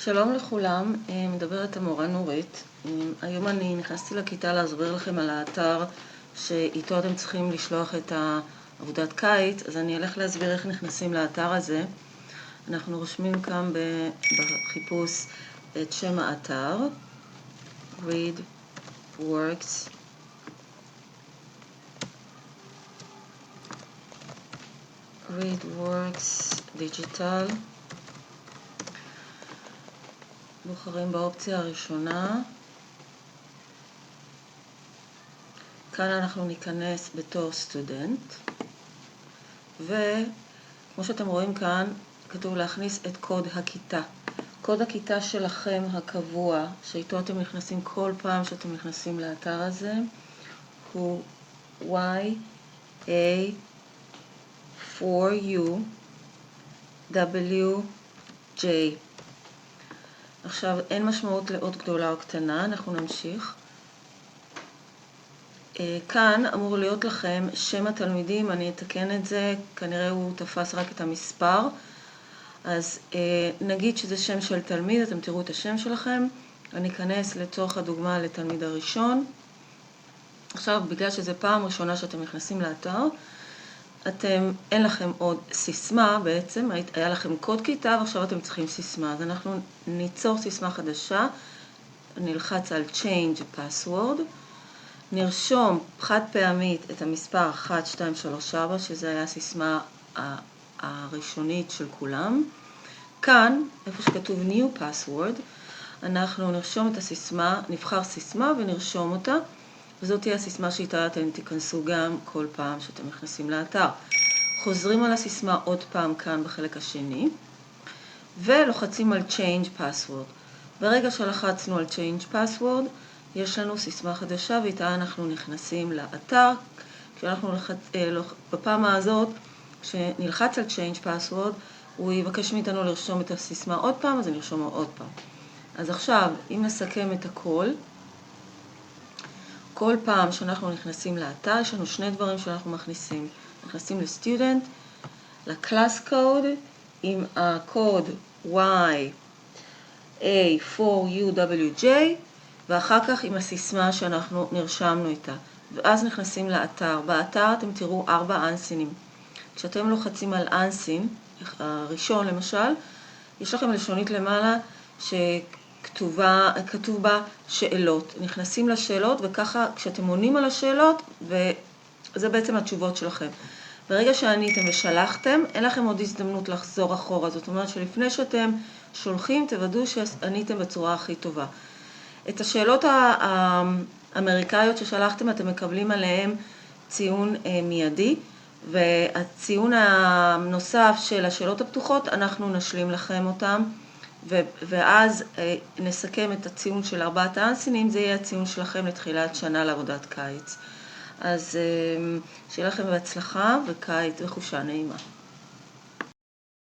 שלום לכולם, מדברת המורה נורית. היום אני נכנסתי לכיתה להסביר לכם על האתר שאיתו אתם צריכים לשלוח את עבודת קיץ, אז אני אלך להסביר איך נכנסים לאתר הזה. אנחנו רושמים כאן בחיפוש את שם האתר, ReadWorks. ReadWorks Digital. בוחרים באופציה הראשונה. כאן אנחנו ניכנס בתור סטודנט, וכמו שאתם רואים כאן כתוב להכניס את קוד הכיתה. קוד הכיתה שלכם הקבוע, שאיתו אתם נכנסים כל פעם שאתם נכנסים לאתר הזה, הוא YA4UWJ. עכשיו אין משמעות לאות גדולה או קטנה, אנחנו נמשיך. כאן אמור להיות לכם שם התלמידים, אני אתקן את זה, כנראה הוא תפס רק את המספר. אז נגיד שזה שם של תלמיד, אתם תראו את השם שלכם. אני אכנס לצורך הדוגמה לתלמיד הראשון. עכשיו בגלל שזה פעם ראשונה שאתם נכנסים לאתר, אין לכם עוד סיסמה בעצם, היה לכם קוד כיתה ועכשיו אתם צריכים סיסמה. אז אנחנו ניצור סיסמה חדשה, נלחץ על Change Password, נרשום חד פעמית את המספר 1234, שזה היה הסיסמה הראשונית של כולם. כאן, איפה שכתוב New Password, אנחנו נרשום את הסיסמה, נבחר סיסמה ונרשום אותה, וזאת תהיה הסיסמה שאיתה אתם תיכנסו גם כל פעם שאתם נכנסים לאתר. חוזרים על הסיסמה עוד פעם כאן בחלק השני, ולוחצים על Change Password. ברגע שלחצנו על Change Password, יש לנו סיסמה חדשה ואיתה אנחנו נכנסים לאתר. בפעם הזאת, כשנלחץ על Change Password, הוא יבקש מאיתנו לרשום את הסיסמה עוד פעם, אז נרשום עוד פעם. אז עכשיו, אם נסכם את הכל, כל פעם שאנחנו נכנסים לאתר, יש לנו שני דברים שאנחנו מכניסים. נכנסים לסטודנט, לקלאס קוד, עם הקוד YA4UWJ, ואחר כך עם הסיסמה שאנחנו נרשמנו איתה. ואז נכנסים לאתר. באתר אתם תראו 4 אנסינים. כשאתם לוחצים על אנסין, הראשון למשל, יש לכם לשונית למעלה שכתוב בה שאלות. נכנסים לשאלות וככה כשאתם עונים על השאלות, וזה בעצם התשובות שלכם. ברגע שעניתם ושלחתם, אין לכם עוד הזדמנות לחזור אחורה. זאת אומרת שלפני שאתם שולחים, תוודאו שעניתם בצורה הכי טובה. את השאלות האמריקאיות ששלחתם, אתם מקבלים עליהם ציון מיידי, והציון הנוסף של השאלות הפתוחות, אנחנו נשלים לכם אותם, ואז נסכם את הציון של 4 האנסינים, זה יהיה הציון שלכם לתחילת שנה לעבודת קיץ. אז שיהיה לכם בהצלחה וקיץ וחופשה נעימה.